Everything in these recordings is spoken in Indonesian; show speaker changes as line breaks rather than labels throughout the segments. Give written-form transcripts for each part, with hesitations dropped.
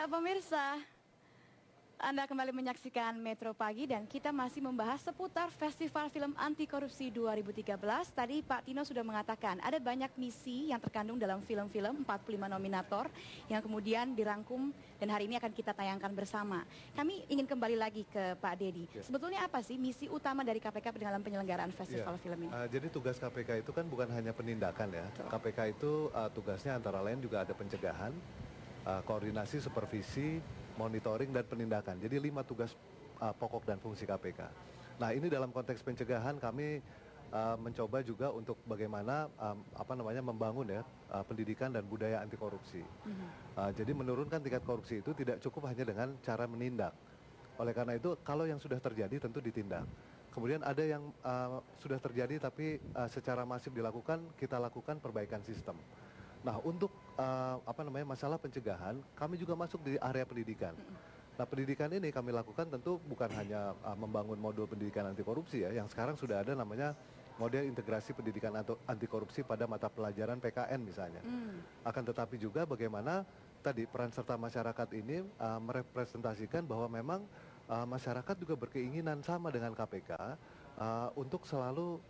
Ya pemirsa, Anda kembali menyaksikan Metro Pagi dan kita masih membahas seputar Festival Film Anti Korupsi 2013. Tadi Pak Tino sudah mengatakan ada banyak misi yang terkandung dalam film-film 45 nominator yang kemudian dirangkum dan hari ini akan kita tayangkan bersama. Kami ingin kembali lagi ke Pak Dedi. Sebetulnya apa sih misi utama dari KPK dalam penyelenggaraan festival film ini?
Jadi tugas KPK itu kan bukan hanya penindakan ya. KPK itu tugasnya antara lain juga ada pencegahan, koordinasi, supervisi, monitoring, dan penindakan. Jadi 5 tugas pokok dan fungsi KPK. Nah, ini dalam konteks pencegahan kami mencoba juga untuk bagaimana membangun ya pendidikan dan budaya anti korupsi. Jadi menurunkan tingkat korupsi itu tidak cukup hanya dengan cara menindak. Oleh karena itu, kalau yang sudah terjadi tentu ditindak. Kemudian ada yang sudah terjadi tapi secara masif dilakukan, kita lakukan perbaikan sistem. Nah, untuk masalah pencegahan, kami juga masuk di area pendidikan. Nah, pendidikan ini kami lakukan tentu bukan hanya membangun modul pendidikan anti korupsi ya, yang sekarang sudah ada namanya model integrasi pendidikan anti korupsi pada mata pelajaran PKN misalnya. Akan tetapi juga bagaimana tadi peran serta masyarakat ini merepresentasikan bahwa memang masyarakat juga berkeinginan sama dengan KPK untuk selalu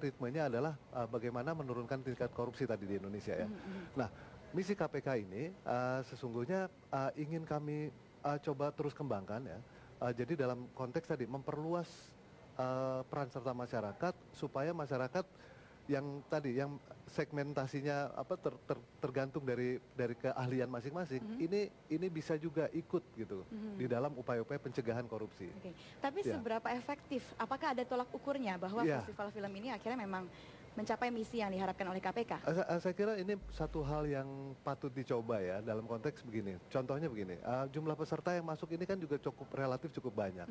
ritmenya adalah bagaimana menurunkan tingkat korupsi tadi di Indonesia ya. Nah, misi KPK ini sesungguhnya ingin kami coba terus kembangkan ya. Jadi dalam konteks tadi memperluas peran serta masyarakat supaya masyarakat yang segmentasinya tergantung dari keahlian masing-masing, ini bisa juga ikut gitu di dalam upaya-upaya pencegahan korupsi.
Tapi seberapa efektif? Apakah ada tolak ukurnya bahwa festival film ini akhirnya memang mencapai misi yang diharapkan oleh KPK?
Saya kira ini satu hal yang patut dicoba ya dalam konteks begini. Contohnya begini, jumlah peserta yang masuk ini kan juga relatif cukup banyak.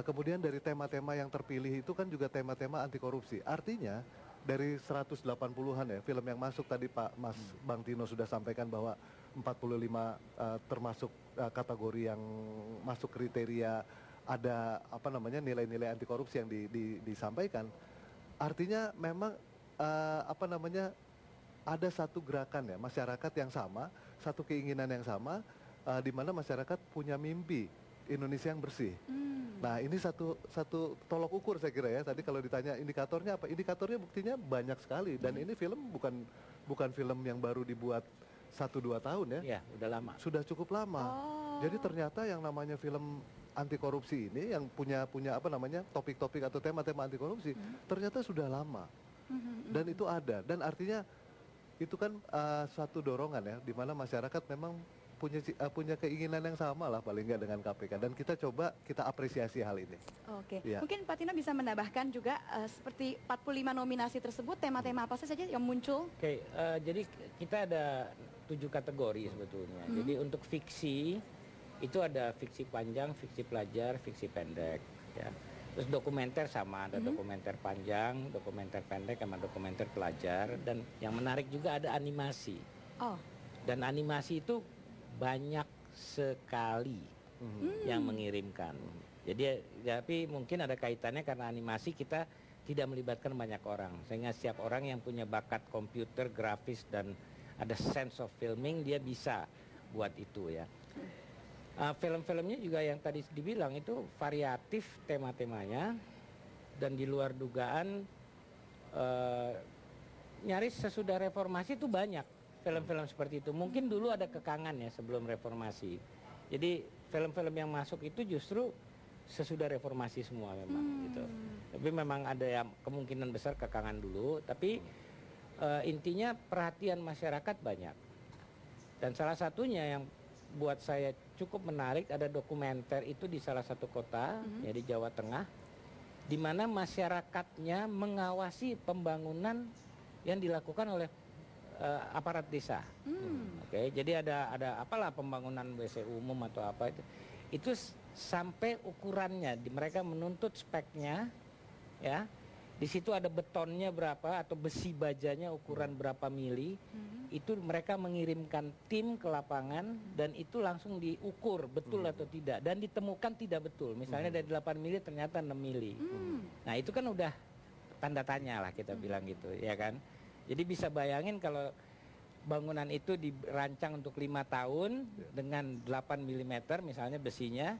Kemudian dari tema-tema yang terpilih itu kan juga tema-tema anti korupsi. Artinya dari 180-an ya film yang masuk tadi Bang Tino sudah sampaikan bahwa 45 termasuk kategori yang masuk kriteria ada nilai-nilai anti korupsi yang disampaikan. Artinya memang ada satu gerakan ya masyarakat yang sama, satu keinginan yang sama, di mana masyarakat punya mimpi Indonesia yang bersih. Nah, ini satu tolok ukur saya kira ya. Tadi kalau ditanya indikatornya apa? Indikatornya buktinya banyak sekali. Dan ini film bukan film yang baru dibuat 1-2 tahun ya.
Iya, udah lama.
Sudah cukup lama. Jadi ternyata yang namanya film anti korupsi ini yang punya topik-topik atau tema-tema anti korupsi ternyata sudah lama. Dan itu ada. Dan artinya itu kan suatu dorongan ya, di mana masyarakat memang punya keinginan yang sama lah paling nggak dengan KPK, dan kita apresiasi hal ini.
Mungkin Pak Tino bisa menambahkan juga seperti 45 nominasi tersebut tema-tema apa saja yang muncul?
Jadi kita ada 7 kategori sebetulnya. Jadi untuk fiksi itu ada fiksi panjang, fiksi pelajar, fiksi pendek ya. Terus dokumenter sama, ada dokumenter panjang, dokumenter pendek sama dokumenter pelajar, dan yang menarik juga ada animasi. Dan animasi itu banyak sekali yang mengirimkan. Jadi tapi mungkin ada kaitannya karena animasi kita tidak melibatkan banyak orang, sehingga setiap orang yang punya bakat komputer, grafis, dan ada sense of filming dia bisa buat itu ya. Film-filmnya juga yang tadi dibilang itu variatif tema-temanya, dan di luar dugaan nyaris sesudah reformasi itu banyak film-film seperti itu. Mungkin dulu ada kekangan ya sebelum reformasi. Jadi film-film yang masuk itu justru sesudah reformasi semua memang gitu. Tapi memang ada yang kemungkinan besar kekangan dulu. Tapi intinya perhatian masyarakat banyak. Dan salah satunya yang buat saya cukup menarik, ada dokumenter itu di salah satu kota ya di Jawa Tengah, di mana masyarakatnya mengawasi pembangunan yang dilakukan oleh aparat desa. Jadi ada apalah pembangunan WC umum atau apa itu sampai ukurannya, mereka menuntut speknya ya. Di situ ada betonnya berapa atau besi bajanya ukuran berapa mili. Itu mereka mengirimkan tim ke lapangan dan itu langsung diukur betul atau tidak, dan ditemukan tidak betul. Misalnya dari 8 mili ternyata 6 mili. Nah, itu kan udah tanda tanya lah kita bilang gitu, ya kan. Jadi bisa bayangin kalau bangunan itu dirancang untuk 5 tahun dengan 8 mm misalnya besinya,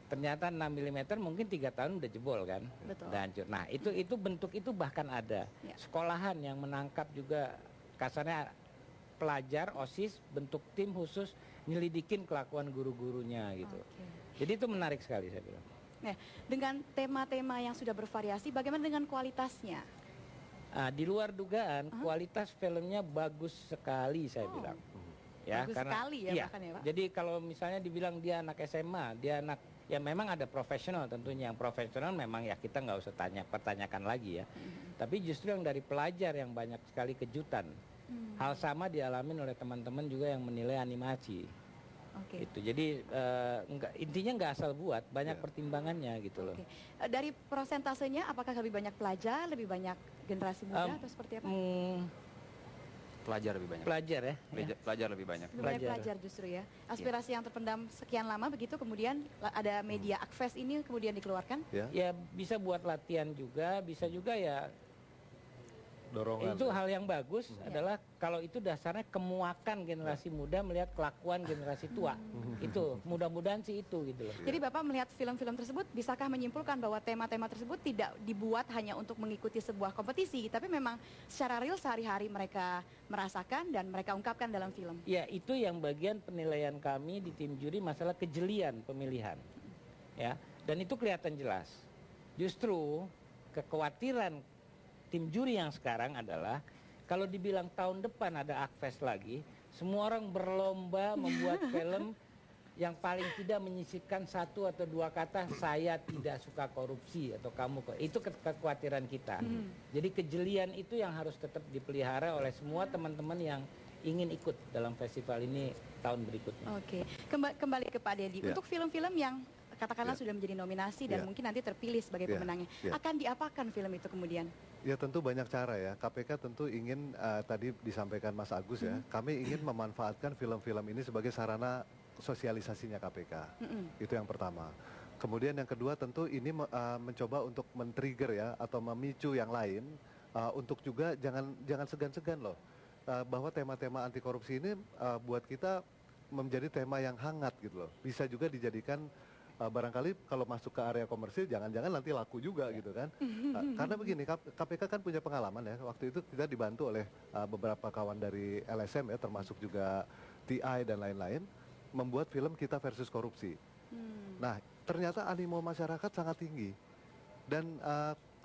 ternyata 6 mm mungkin 3 tahun udah jebol kan,
Betul.
udah hancur. Nah itu bentuk itu bahkan ada sekolahan yang menangkap juga kasarnya pelajar OSIS bentuk tim khusus nyelidikin kelakuan guru-gurunya gitu. Jadi itu menarik sekali saya bilang.
Nah, dengan tema-tema yang sudah bervariasi, bagaimana dengan kualitasnya?
Di luar dugaan, kualitas filmnya bagus sekali saya bilang. Ya,
Bagus
karena
sekali ya, bahkan ya, Pak.
Jadi kalau misalnya dibilang dia anak SMA, dia anak ya memang ada profesional tentunya. Yang profesional memang ya kita nggak usah pertanyakan lagi ya. Tapi justru yang dari pelajar yang banyak sekali kejutan. Hal sama dialamin oleh teman-teman juga yang menilai animasi. Itu jadi intinya nggak asal buat, banyak pertimbangannya gitu loh.
Dari persentasenya apakah lebih banyak pelajar, lebih banyak generasi muda atau seperti apa?
Pelajar lebih banyak.
Pelajar ya?
Pelajar lebih banyak.
Lebih banyak pelajar justru ya. Aspirasi yang terpendam sekian lama begitu, kemudian ada media Akfest ini kemudian dikeluarkan?
Ya bisa buat latihan juga, bisa juga ya.
Dorongan.
Itu hal yang bagus adalah kalau itu dasarnya kemuakan generasi muda melihat kelakuan generasi tua. Itu mudah-mudahan sih itu gitu loh.
Jadi Bapak melihat film-film tersebut bisakah menyimpulkan bahwa tema-tema tersebut tidak dibuat hanya untuk mengikuti sebuah kompetisi, tapi memang secara real sehari-hari mereka merasakan dan mereka ungkapkan dalam film?
Ya itu yang bagian penilaian kami di tim juri masalah kejelian pemilihan. Ya, dan itu kelihatan jelas. Justru kekhawatiran tim juri yang sekarang adalah kalau dibilang tahun depan ada Akfest lagi, semua orang berlomba membuat film yang paling tidak menyisipkan 1 atau 2 kata saya tidak suka korupsi atau kamu itu kekhawatiran kita. Jadi kejelian itu yang harus tetap dipelihara oleh semua teman-teman yang ingin ikut dalam festival ini tahun berikutnya.
Kembali ke Pak Dedi, untuk film-film yang katakanlah sudah menjadi nominasi dan mungkin nanti terpilih sebagai pemenangnya, akan diapakan film itu kemudian?
Ya tentu banyak cara ya. KPK tentu ingin tadi disampaikan Mas Agus ya, kami ingin memanfaatkan film-film ini sebagai sarana sosialisasinya KPK. Itu yang pertama. Kemudian yang kedua tentu ini mencoba untuk men-trigger ya atau memicu yang lain untuk juga jangan segan-segan loh. Bahwa tema-tema anti korupsi ini buat kita menjadi tema yang hangat gitu loh. Bisa juga dijadikan barangkali kalau masuk ke area komersil jangan-jangan nanti laku juga gitu kan. Karena begini, KPK kan punya pengalaman ya. Waktu itu kita dibantu oleh beberapa kawan dari LSM ya, termasuk juga TI dan lain-lain, membuat film Kita Versus Korupsi. Nah, ternyata animo masyarakat sangat tinggi. Dan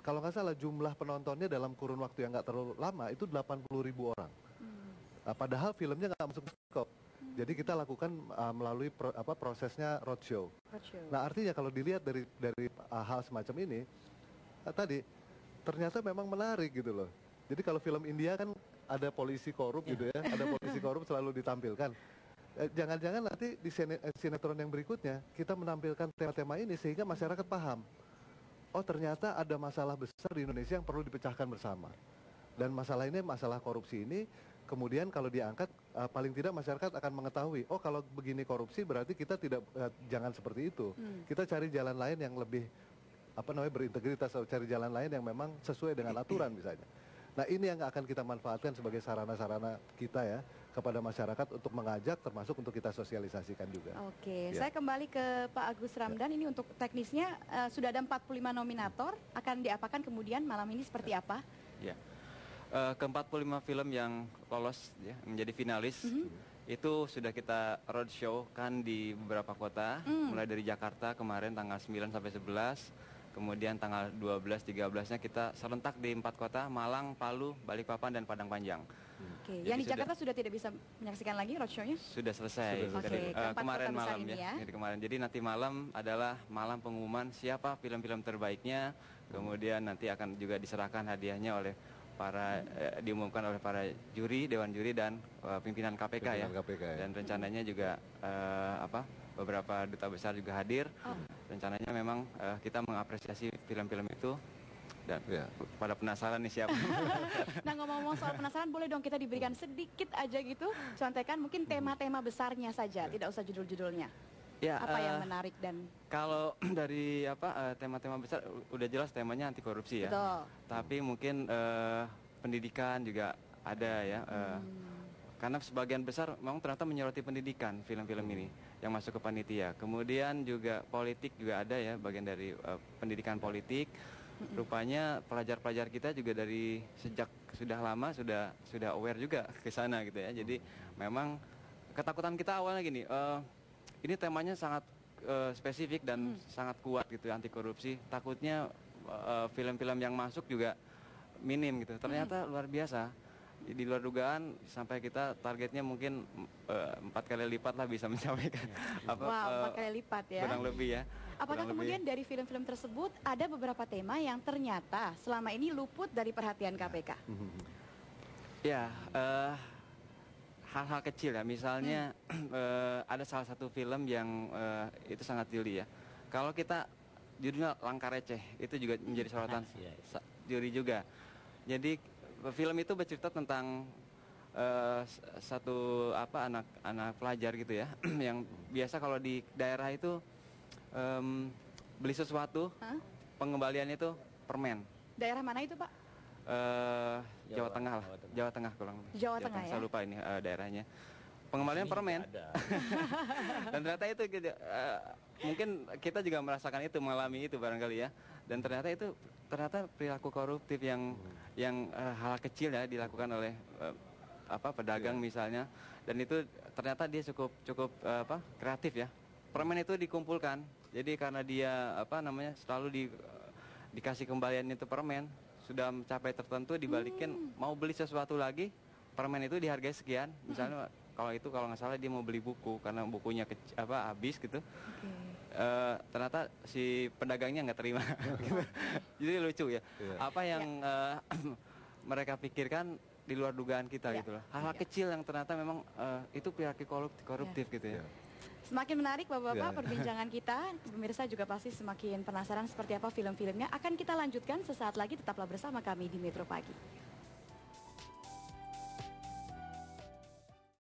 kalau nggak salah jumlah penontonnya dalam kurun waktu yang nggak terlalu lama itu 80.000 orang. Padahal filmnya nggak masuk bioskop. Jadi kita lakukan melalui prosesnya roadshow. Nah artinya kalau dilihat dari hal semacam ini, tadi ternyata memang menarik gitu loh. Jadi kalau film India kan ada polisi korup gitu ya, ada polisi korup selalu ditampilkan. Jangan-jangan nanti di sinetron yang berikutnya kita menampilkan tema-tema ini sehingga masyarakat paham. Oh ternyata ada masalah besar di Indonesia yang perlu dipecahkan bersama. Dan masalah ini, masalah korupsi ini, kemudian kalau diangkat paling tidak masyarakat akan mengetahui, oh kalau begini korupsi berarti kita tidak jangan seperti itu. Kita cari jalan lain yang lebih berintegritas atau cari jalan lain yang memang sesuai dengan aturan misalnya. Nah ini yang akan kita manfaatkan sebagai sarana-sarana kita ya kepada masyarakat untuk mengajak termasuk untuk kita sosialisasikan juga.
Saya kembali ke Pak Agus Ramdan. Ini untuk teknisnya sudah ada 45 nominator, akan diapakan kemudian malam ini seperti apa?
Ke-45 film yang lolos ya, menjadi finalis itu sudah kita roadshow kan di beberapa kota, mulai dari Jakarta kemarin tanggal 9 sampai 11, kemudian tanggal 12, 13-nya kita serentak di 4 kota, Malang, Palu, Balikpapan, dan Padang Panjang.
Yang di Jakarta sudah tidak bisa menyaksikan lagi roadshow-nya?
Sudah selesai. Kemarin malam ya. Kemarin. Jadi nanti malam adalah malam pengumuman siapa film-film terbaiknya, kemudian nanti akan juga diserahkan hadiahnya oleh diumumkan oleh para juri, dewan juri dan pimpinan KPK ya. Dan rencananya juga beberapa duta besar juga hadir. Rencananya memang kita mengapresiasi film-film itu dan pada penasaran nih siapa.
Nah ngomong-ngomong soal penasaran, boleh dong kita diberikan sedikit aja gitu contekan mungkin tema-tema besarnya saja, tidak usah judul-judulnya. Apa yang menarik dan
kalau dari tema-tema besar udah jelas temanya anti korupsi ya.
Betul.
Tapi mungkin pendidikan juga ada ya. karena sebagian besar memang ternyata menyoroti pendidikan film-film ini yang masuk ke panitia. Kemudian juga politik juga ada ya, bagian dari pendidikan politik. Rupanya pelajar-pelajar kita juga dari sejak sudah lama sudah aware juga ke sana gitu ya. Jadi memang ketakutan kita awalnya gini, ini temanya sangat spesifik dan sangat kuat gitu, anti korupsi. Takutnya film-film yang masuk juga minim gitu. Ternyata luar biasa. Di luar dugaan, sampai kita targetnya mungkin 4 kali lipat lah bisa mencapaikan.
Wow, 4 kali lipat ya.
Kurang lebih ya.
Apakah kemudian dari film-film tersebut ada beberapa tema yang ternyata selama ini luput dari perhatian KPK?
Ya, hal-hal kecil ya. Misalnya ada salah satu film yang itu sangat jeli ya. Kalau kita judulnya Langkah Receh, itu juga menjadi sorotan juri juga. Jadi film itu bercerita tentang satu anak pelajar gitu ya, yang biasa kalau di daerah itu beli sesuatu, pengembaliannya itu permen.
Daerah mana itu, Pak?
Jawa Tengah lah, Jawa Tengah kurang lebih.
Jawa Tengah ya.
Saya lupa ini daerahnya. Pengembalian permen. Dan ternyata itu mungkin kita juga merasakan itu, mengalami itu barangkali ya. Dan ternyata itu perilaku koruptif yang hal kecil ya dilakukan oleh pedagang misalnya, dan itu ternyata dia cukup kreatif ya. Permen itu dikumpulkan, jadi karena dia selalu dikasih kembalian itu permen, sudah mencapai tertentu dibalikin, mau beli sesuatu lagi, permen itu dihargai sekian, misalnya kalau nggak salah dia mau beli buku karena bukunya habis gitu. Ternyata si pedagangnya nggak terima. Jadi lucu ya. Apa yang mereka pikirkan di luar dugaan kita gitu loh. Hal-hal kecil yang ternyata memang itu perilaku koruptif gitu ya.
Semakin menarik Bapak-Bapak perbincangan kita. Pemirsa juga pasti semakin penasaran seperti apa film-filmnya. Akan kita lanjutkan sesaat lagi, tetaplah bersama kami di Metro Pagi.